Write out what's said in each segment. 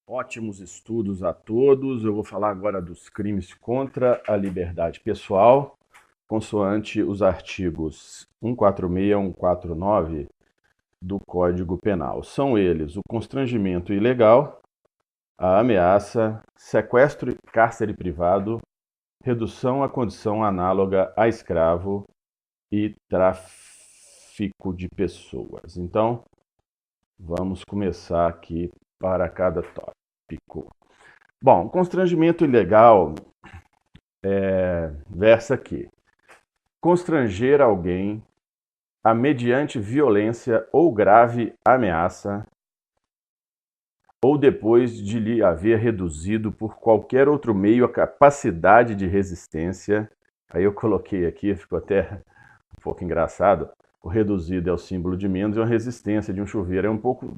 Ótimos estudos a todos. Eu vou falar agora dos crimes contra a liberdade pessoal, consoante os artigos 146 e 149 do Código Penal. São eles o constrangimento ilegal, a ameaça, sequestro e cárcere privado, redução à condição análoga a escravo e tráfico de pessoas. Então, vamos começar aqui para cada tópico. Bom, constrangimento ilegal versa aqui. Constranger alguém a mediante violência ou grave ameaça ou depois de lhe haver reduzido por qualquer outro meio a capacidade de resistência. Aí eu coloquei aqui, ficou até um pouco engraçado. O reduzido é o símbolo de menos e a resistência de um chuveiro é um pouco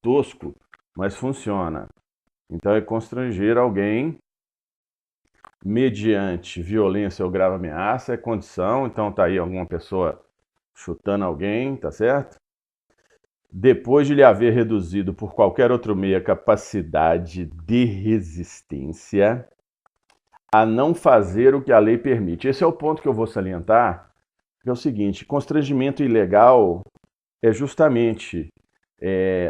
tosco, mas funciona. Então é constranger alguém mediante violência ou grave ameaça, é condição, então tá aí alguma pessoa chutando alguém, tá certo? Depois de lhe haver reduzido por qualquer outro meio a capacidade de resistência, a não fazer o que a lei permite. Esse é o ponto que eu vou salientar, que é o seguinte: constrangimento ilegal é justamente,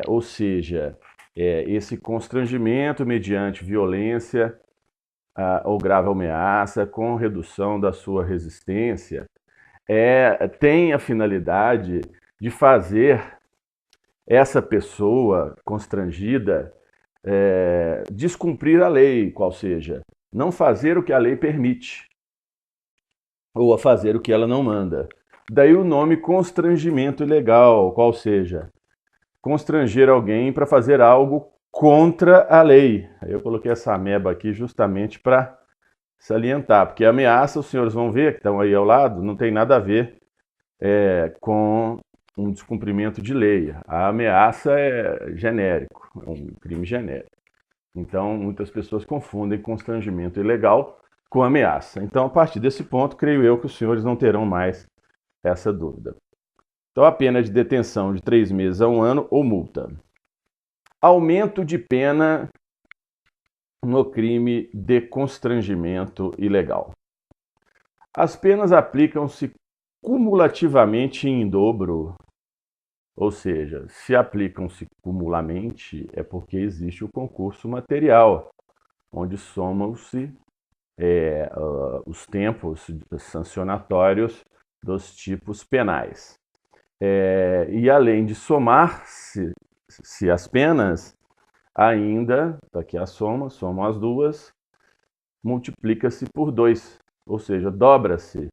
ou seja, esse constrangimento mediante violência ou grave ameaça com redução da sua resistência, tem a finalidade de fazer essa pessoa constrangida descumprir a lei, qual seja, não fazer o que a lei permite, ou a fazer o que ela não manda. Daí o nome constrangimento ilegal, qual seja, constranger alguém para fazer algo contra a lei. Eu coloquei essa ameba aqui justamente para salientar, porque a ameaça, os senhores vão ver, que estão aí ao lado, não tem nada a ver com um descumprimento de lei. A ameaça é genérico, é um crime genérico. Então, muitas pessoas confundem constrangimento ilegal com ameaça. Então, a partir desse ponto, creio eu que os senhores não terão mais essa dúvida. Então, a pena de detenção de 3 meses a 1 ano ou multa. Aumento de pena no crime de constrangimento ilegal. As penas aplicam-se cumulativamente em dobro, ou seja, se aplicam-se cumulamente é porque existe o concurso material, onde somam-se os tempos sancionatórios dos tipos penais. E além de somar-se as penas, ainda, aqui a soma, somam as duas, multiplica-se por 2, ou seja, dobra-se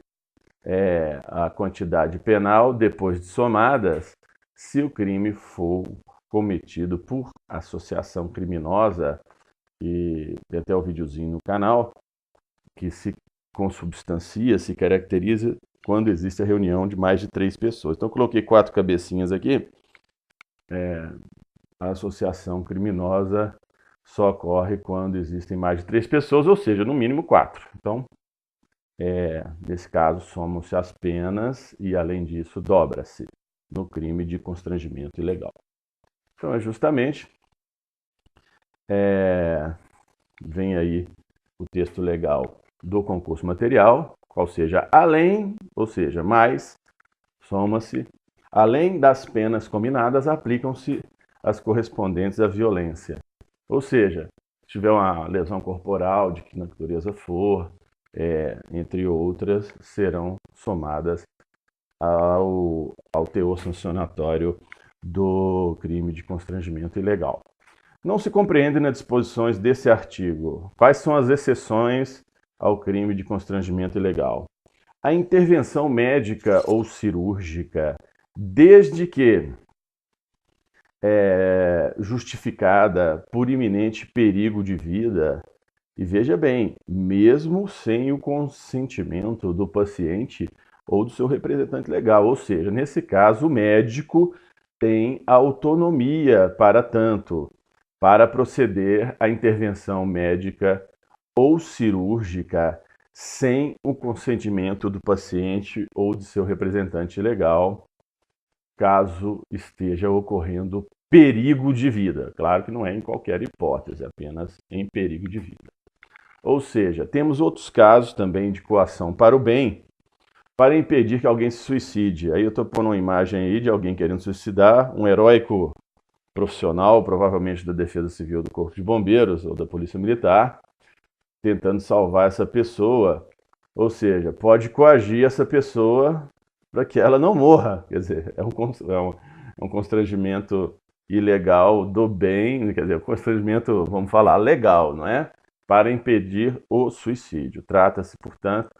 a quantidade penal depois de somadas, se o crime for cometido por associação criminosa, e tem até o videozinho no canal, que se consubstancia, se caracteriza quando existe a reunião de mais de 3 pessoas. Então, eu coloquei 4 cabecinhas aqui. A associação criminosa só ocorre quando existem mais de 3 pessoas, ou seja, no mínimo 4. Então, nesse caso, somam-se as penas e, além disso, dobra-se no crime de constrangimento ilegal. Então, é justamente, vem aí o texto legal do concurso material, qual seja além, ou seja, mais, soma-se, além das penas combinadas, aplicam-se as correspondentes à violência. Ou seja, se tiver uma lesão corporal, de que natureza for, entre outras, serão somadas ao teor sancionatório do crime de constrangimento ilegal. Não se compreende nas disposições desse artigo quais são as exceções ao crime de constrangimento ilegal. A intervenção médica ou cirúrgica, desde que justificada por iminente perigo de vida, e veja bem, mesmo sem o consentimento do paciente ou do seu representante legal, ou seja, nesse caso, o médico tem autonomia para tanto, para proceder à intervenção médica ou cirúrgica sem o consentimento do paciente ou de seu representante legal, caso esteja ocorrendo perigo de vida. Claro que não é em qualquer hipótese, apenas em perigo de vida. Ou seja, temos outros casos também de coação para o bem, para impedir que alguém se suicide. Aí eu estou pondo uma imagem aí de alguém querendo suicidar, um heróico profissional, provavelmente da Defesa Civil do Corpo de Bombeiros ou da Polícia Militar, tentando salvar essa pessoa. Ou seja, pode coagir essa pessoa para que ela não morra. Quer dizer, é um constrangimento ilegal do bem, quer dizer, um constrangimento, vamos falar, legal, não é? Para impedir o suicídio. Trata-se, portanto,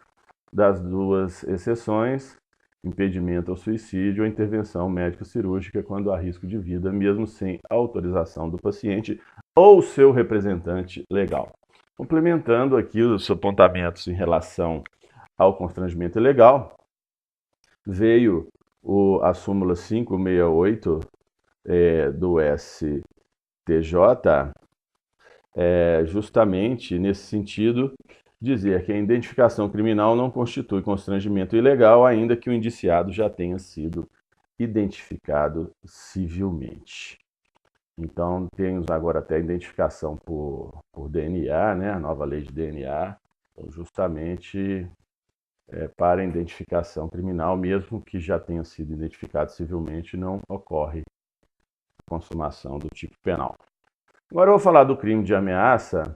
das duas exceções, impedimento ao suicídio ou intervenção médico-cirúrgica quando há risco de vida, mesmo sem autorização do paciente ou seu representante legal. Complementando aqui os apontamentos em relação ao constrangimento ilegal, veio a súmula 568 do STJ, justamente nesse sentido, dizer que a identificação criminal não constitui constrangimento ilegal, ainda que o indiciado já tenha sido identificado civilmente. Então, temos agora até a identificação por DNA, né? A nova lei de DNA, justamente para a identificação criminal, mesmo que já tenha sido identificado civilmente, não ocorre a consumação do tipo penal. Agora eu vou falar do crime de ameaça,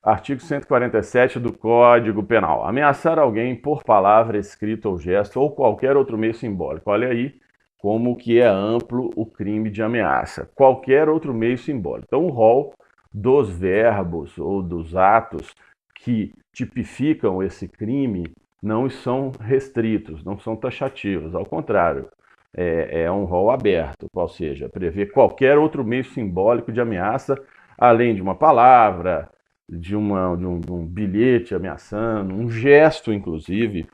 artigo 147 do Código Penal. Ameaçar alguém por palavra, escrito ou gesto ou qualquer outro meio simbólico. Olha aí como que é amplo o crime de ameaça. Qualquer outro meio simbólico. Então, o rol dos verbos ou dos atos que tipificam esse crime não são restritos, não são taxativos. Ao contrário, é um rol aberto, ou seja, prevê qualquer outro meio simbólico de ameaça, além de uma palavra, de um bilhete ameaçando, um gesto, inclusive.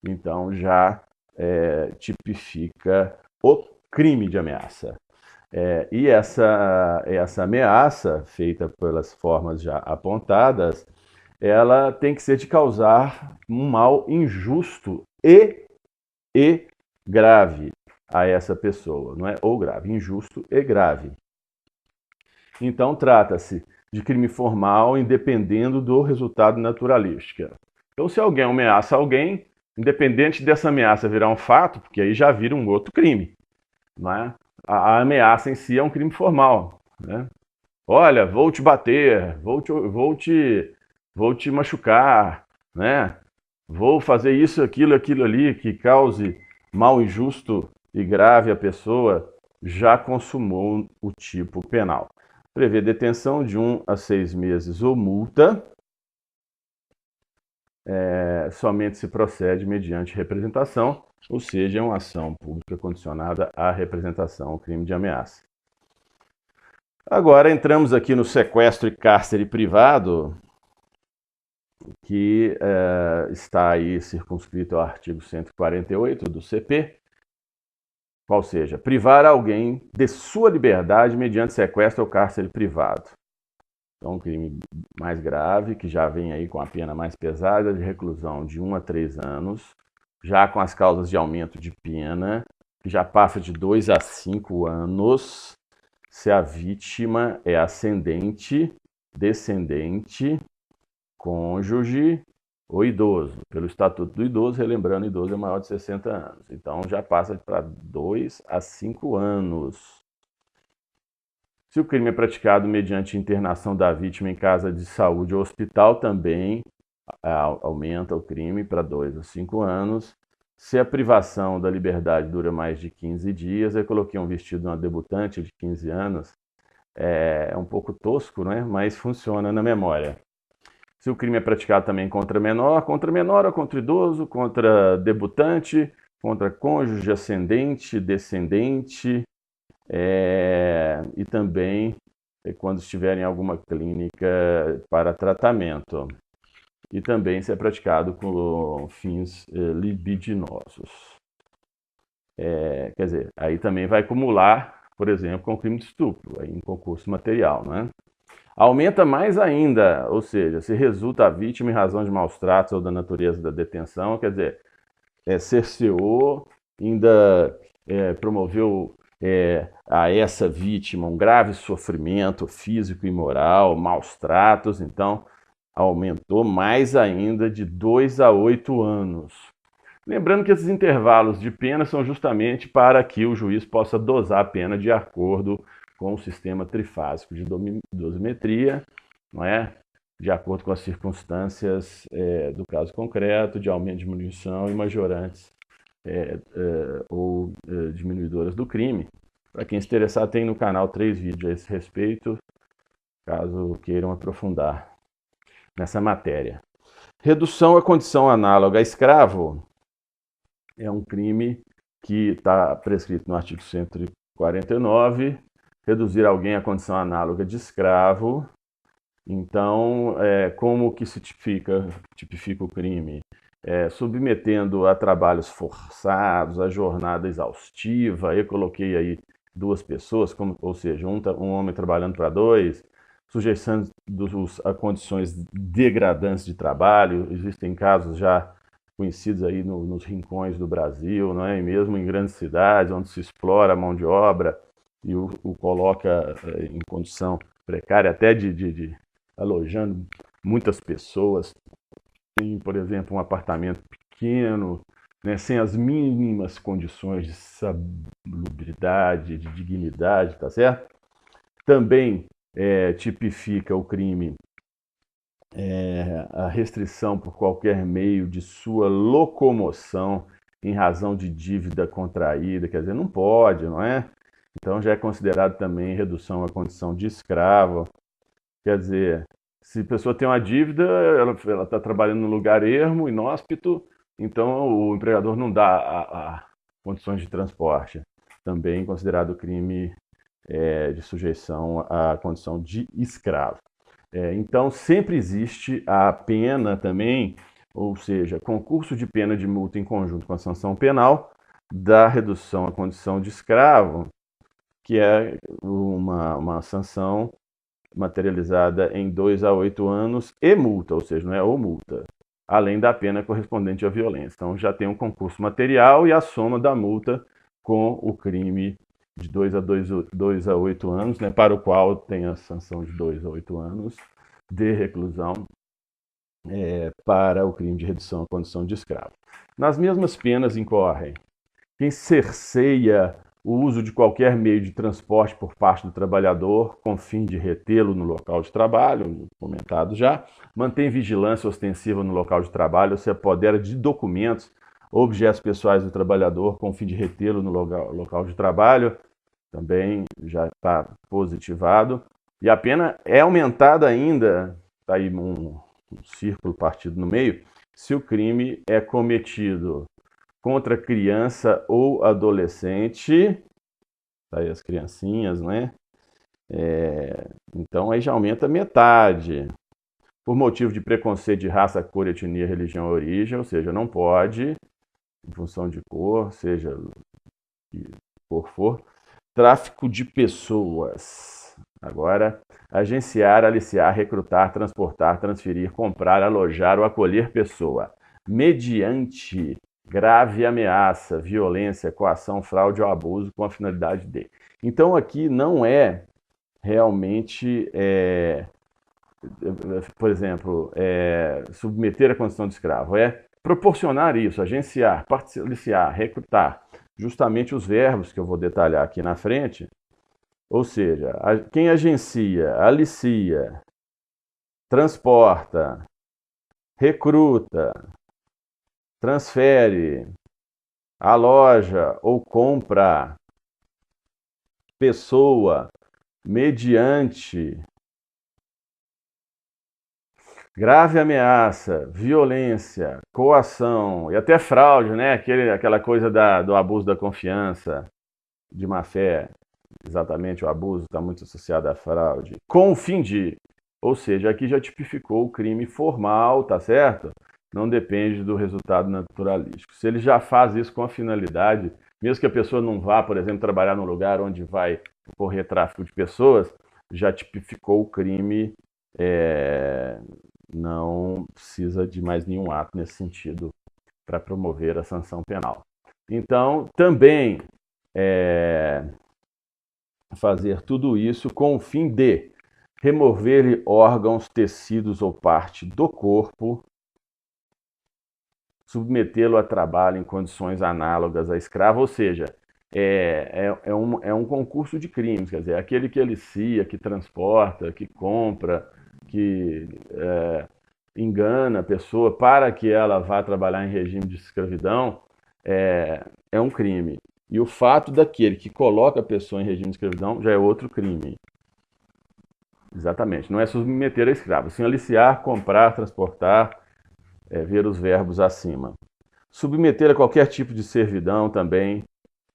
Então, já tipifica o crime de ameaça. E essa ameaça, feita pelas formas já apontadas, ela tem que ser de causar um mal injusto e grave a essa pessoa, não é? Ou grave, injusto e grave. Então, trata-se de crime formal, independendo do resultado naturalístico. Então, se alguém ameaça alguém, independente dessa ameaça virar um fato, porque aí já vira um outro crime, não é? A ameaça em si é um crime formal, né? Olha, vou te bater, vou te machucar, né? Vou fazer isso, aquilo ali que cause mal injusto e grave à pessoa, já consumou o tipo penal. Prevê detenção de 1 a 6 meses ou multa. Somente se procede mediante representação, ou seja, é uma ação pública condicionada à representação, ao crime de ameaça. Agora entramos aqui no sequestro e cárcere privado, que está aí circunscrito ao artigo 148 do CP, qual seja, privar alguém de sua liberdade mediante sequestro ou cárcere privado. Então, um crime mais grave, que já vem aí com a pena mais pesada de reclusão de 1 a 3 anos, já com as causas de aumento de pena, que já passa de 2 a 5 anos, se a vítima é ascendente, descendente, cônjuge ou idoso. Pelo Estatuto do Idoso, relembrando, o idoso é maior de 60 anos. Então, já passa para 2 a 5 anos. Se o crime é praticado mediante internação da vítima em casa de saúde ou hospital, também aumenta o crime para 2 a 5 anos. Se a privação da liberdade dura mais de 15 dias, eu coloquei um vestido de uma debutante de 15 anos, é um pouco tosco, né? Mas funciona na memória. Se o crime é praticado também contra menor ou contra idoso, contra debutante, contra cônjuge, ascendente, descendente, e também quando estiver em alguma clínica para tratamento. E também se é praticado com fins libidinosos. Quer dizer, aí também vai acumular, por exemplo, com o crime de estupro, aí em concurso material, não é? Aumenta mais ainda, ou seja, se resulta a vítima em razão de maus tratos ou da natureza da detenção, quer dizer, cerceou, ainda promoveu a essa vítima um grave sofrimento físico e moral, maus tratos, então aumentou mais ainda de 2 a 8 anos. Lembrando que esses intervalos de pena são justamente para que o juiz possa dosar a pena de acordo com o sistema trifásico de dosimetria, não é? De acordo com as circunstâncias do caso concreto, de aumento, diminuição e majorantes ou diminuidoras do crime. Para quem se interessar, tem no canal 3 vídeos a esse respeito, caso queiram aprofundar nessa matéria. Redução à condição análoga a escravo é um crime que está prescrito no artigo 149, reduzir alguém à condição análoga de escravo. Então, como que se tipifica o crime? Submetendo a trabalhos forçados, a jornada exaustiva. Eu coloquei aí 2 pessoas, ou seja, um homem trabalhando para 2, sujeição a condições degradantes de trabalho. Existem casos já conhecidos aí nos rincões do Brasil, não é? E mesmo em grandes cidades, onde se explora a mão de obra e o coloca em condição precária, até de alojando muitas pessoas. Tem, por exemplo, um apartamento pequeno, né, sem as mínimas condições de salubridade, de dignidade, tá certo? Também tipifica o crime a restrição por qualquer meio de sua locomoção em razão de dívida contraída, quer dizer, não pode, não é? Então já é considerado também redução à condição de escravo. Quer dizer, se a pessoa tem uma dívida, ela está trabalhando no lugar ermo, inóspito, então o empregador não dá a condições de transporte. Também considerado crime de sujeição à condição de escravo. Então, sempre existe a pena também, ou seja, concurso de pena de multa em conjunto com a sanção penal da redução à condição de escravo, que é uma sanção materializada em 2 a 8 anos e multa, ou seja, não é ou multa, além da pena correspondente à violência. Então, já tem um concurso material e a soma da multa com o crime de 2 a 8 anos, né, para o qual tem a sanção de 2 a 8 anos de reclusão para o crime de redução à condição de escravo. Nas mesmas penas incorrem quem cerceia o uso de qualquer meio de transporte por parte do trabalhador com fim de retê-lo no local de trabalho, comentado já, mantém vigilância ostensiva no local de trabalho ou se apodera de documentos ou objetos pessoais do trabalhador com fim de retê-lo no local de trabalho, também já está positivado. E a pena é aumentada ainda, está aí um círculo partido no meio, se o crime é cometido contra criança ou adolescente, tá aí as criancinhas, né? Então aí já aumenta metade. Por motivo de preconceito de raça, cor, etnia, religião, origem, ou seja, não pode, em função de cor, seja que cor for, tráfico de pessoas. Agora, agenciar, aliciar, recrutar, transportar, transferir, comprar, alojar ou acolher pessoa, mediante grave ameaça, violência, coação, fraude ou abuso com a finalidade de. Então aqui não é realmente, por exemplo, submeter a condição de escravo, é proporcionar isso, agenciar, aliciar, recrutar, justamente os verbos que eu vou detalhar aqui na frente, ou seja, quem agencia, alicia, transporta, recruta, transfere, aloja ou compra pessoa mediante grave ameaça, violência, coação e até fraude, né? Aquela coisa do abuso da confiança, de má fé, exatamente o abuso está muito associado à fraude, com o fim de, ou seja, aqui já tipificou o crime formal, tá certo? Não depende do resultado naturalístico. Se ele já faz isso com a finalidade, mesmo que a pessoa não vá, por exemplo, trabalhar num lugar onde vai ocorrer tráfico de pessoas, já tipificou o crime, não precisa de mais nenhum ato nesse sentido para promover a sanção penal. Então, também fazer tudo isso com o fim de remover-lhe órgãos, tecidos ou parte do corpo, submetê-lo a trabalho em condições análogas a escravo, ou seja, é um concurso de crimes, quer dizer, aquele que alicia, que transporta, que compra, que engana a pessoa para que ela vá trabalhar em regime de escravidão, é um crime. E o fato daquele que coloca a pessoa em regime de escravidão já é outro crime. Exatamente, não é submeter a escravo, sim aliciar, comprar, transportar, ver os verbos acima. Submeter a qualquer tipo de servidão também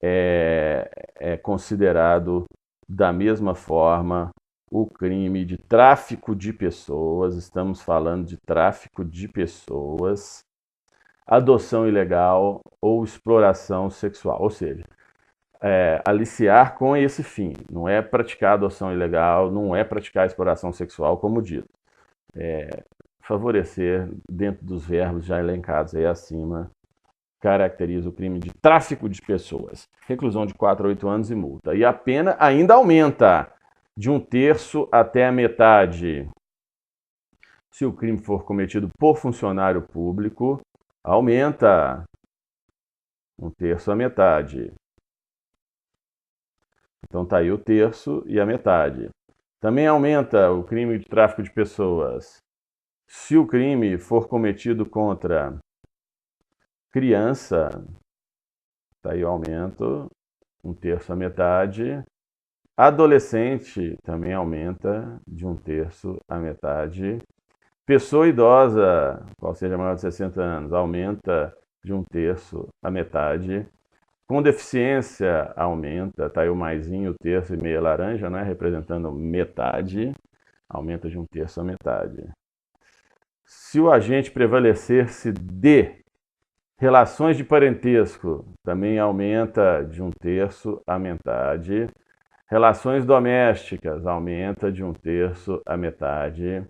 é considerado da mesma forma o crime de tráfico de pessoas, estamos falando de tráfico de pessoas, adoção ilegal ou exploração sexual, ou seja, aliciar com esse fim, não é praticar adoção ilegal, não é praticar exploração sexual, como dito. Favorecer, dentro dos verbos já elencados aí acima, caracteriza o crime de tráfico de pessoas. Reclusão de 4 a 8 anos e multa. E a pena ainda aumenta de 1/3 até a metade. Se o crime for cometido por funcionário público, aumenta 1/3 a metade. Então tá aí o terço e a metade. Também aumenta o crime de tráfico de pessoas se o crime for cometido contra criança, tá aí o aumento, 1/3 a metade. Adolescente também aumenta de 1/3 a metade. Pessoa idosa, qual seja maior de 60 anos, aumenta de 1/3 a metade. Com deficiência aumenta, tá aí o maisinho, o terço e meia laranja, né, representando metade, aumenta de 1/3 a metade. Se o agente prevalecer-se de relações de parentesco, também aumenta de 1/3 a metade. Relações domésticas, aumenta de 1/3 a metade.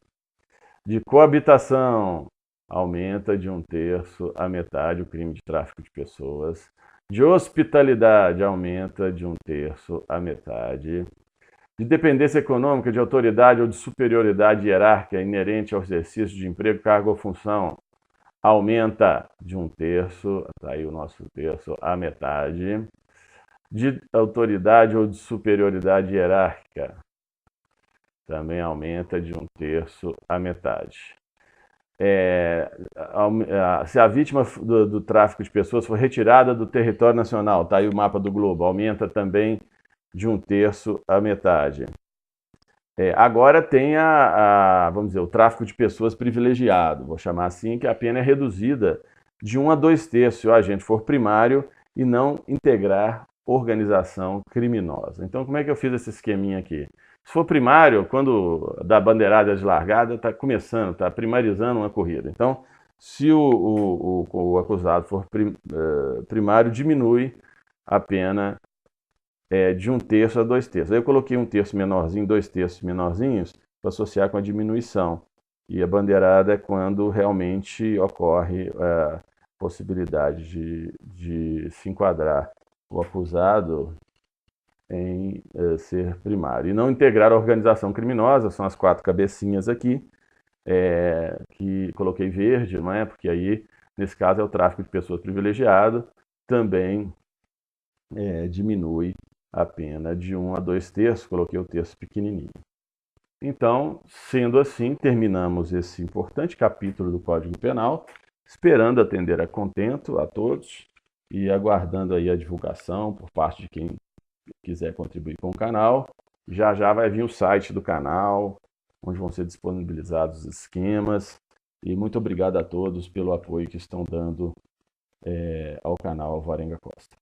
De coabitação, aumenta de 1/3 a metade o crime de tráfico de pessoas. De hospitalidade, aumenta de 1/3 a metade. De dependência econômica, de autoridade ou de superioridade hierárquica inerente ao exercício de emprego, cargo ou função, aumenta de 1/3, está aí o nosso terço, a metade. De autoridade ou de superioridade hierárquica, também aumenta de 1/3 a metade. Se a vítima do tráfico de pessoas for retirada do território nacional, está aí o mapa do globo, aumenta também de 1/3 a metade. Agora tem vamos dizer, o tráfico de pessoas privilegiado, vou chamar assim, que a pena é reduzida de 1 a 2/3 se o agente for primário e não integrar organização criminosa. Então, como é que eu fiz esse esqueminha aqui? Se for primário, quando dá bandeirada de largada, está começando, está primarizando uma corrida. Então, se o acusado for primário, diminui a pena de 1/3 a 2/3. Aí eu coloquei 1/3 menorzinho, 2/3 menorzinhos, para associar com a diminuição. E a bandeirada é quando realmente ocorre a possibilidade de se enquadrar o acusado em ser primário. E não integrar a organização criminosa, são as 4 cabecinhas aqui, que coloquei verde, não é? Porque aí, nesse caso, é o tráfico de pessoas privilegiado, também diminui a pena de 1 a 2/3, coloquei o terço pequenininho. Então, sendo assim, terminamos esse importante capítulo do Código Penal, esperando atender a contento a todos e aguardando aí a divulgação por parte de quem quiser contribuir com o canal. Já já vai vir o site do canal, onde vão ser disponibilizados os esquemas. E muito obrigado a todos pelo apoio que estão dando ao canal Alvarenga Costa.